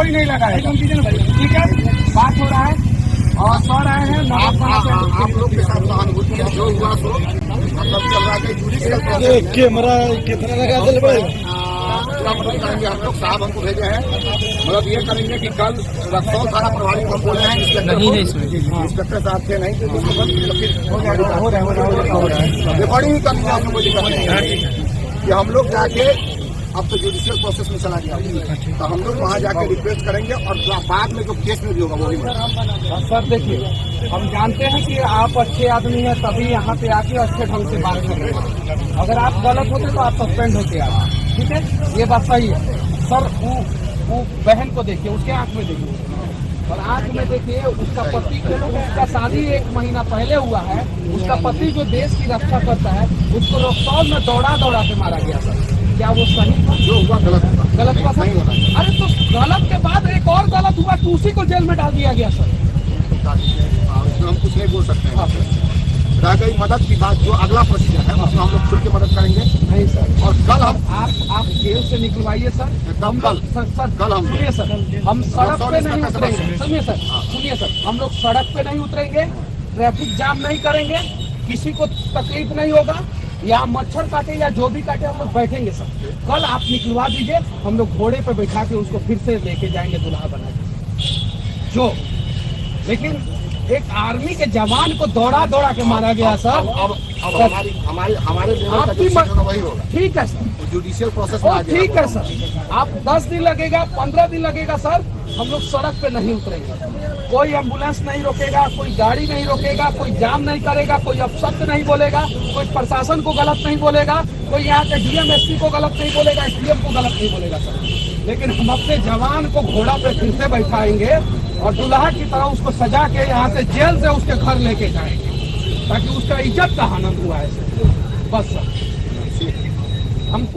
कोई नहीं लगा है, ठीक है, बात हो रहा है और सौ रहे हैं। आप लोग के साथ सहानुभूति है, जो हुआ सो मतलब चल रहा है जुडिशियल प्रोसेस। कैमरा कितना लगा चल भाई पूरा मदद करेंगे हम लोग। साहब हमको भेजे हैं, मतलब ये करेंगे कि कल रक्सौल थाना प्रभारी को हम बोले हैं, इंस्पेक्टर साहब थे नहीं, रिकॉर्डिंग ही करनी है, आपको कोई दिक्कत नहीं है कि हम लोग जाके अब तो जुडिशियल प्रोसेस में चला गया, तो हम लोग वहाँ जाके रिक्वेस्ट करेंगे और बाद में जो केस में भी होगा वो भी। सर देखिए, हम जानते हैं कि आप अच्छे आदमी हैं, तभी यहाँ पे आके अच्छे ढंग से बात कर रहे हैं। अगर आप गलत होते तो आप सस्पेंड होते आप, ठीक है, ये बात सही है। सर वो बहन को देखिए, उसके आंख में देखिए और आंख में देखिए, उसका पति उसका शादी 1 महीना पहले हुआ है। उसका पति जो देश की रक्षा करता है, उसको रक्सौल में दौड़ा के मारा गया। सर क्या वो सही था? जो हुआ गलत हुआ सर? अरे तो गलत के बाद एक और गलत हुआ तो उसी को जेल में डाल दिया गया। सर हम कुछ नहीं बोल सकते हैं। रह गई मदद की बात, जो अगला प्रोसीजर है उसमें हम लोग खुल के मदद करेंगे। नहीं सर, और कल हम आप जेल से निकलवाइए सर। एकदम कल हम सुनिए सर, हम सड़क पे नहीं उतरेंगे। सुनिए सर, हम लोग सड़क पे नहीं उतरेंगे, ट्रैफिक जाम नहीं करेंगे, किसी को तकलीफ नहीं होगा, या मच्छर काटे या जो भी काटे, हम लोग बैठेंगे सर। कल आप निकलवा दीजिए, हम लोग घोड़े पे बैठा के उसको फिर से लेके जाएंगे दुल्हा बना के। जो लेकिन एक आर्मी के जवान को दौड़ा के मारा गया सर। अब हमारे आपकी वही होगा, ठीक है सर, जुडिशियल प्रोसेस और ठीक है सर। आप 10 दिन लगेगा, 15 दिन लगेगा सर, हम लोग सड़क पे नहीं उतरेंगे। कोई एम्बुलेंस नहीं रोकेगा, कोई गाड़ी नहीं रोकेगा, कोई जाम नहीं करेगा, कोई अपशब्द नहीं बोलेगा, कोई प्रशासन को गलत नहीं बोलेगा, कोई यहाँ के डीएम एसपी को गलत नहीं बोलेगा, एसडीएम को गलत नहीं बोलेगा सर। लेकिन हम अपने जवान को घोड़ा पे फिर से बैठाएंगे और दुल्हा की तरह उसको सजा के यहाँ से जेल से उसके घर लेके जाएंगे, ताकि उसका इज्जत का हनन हुआ है। बस सर।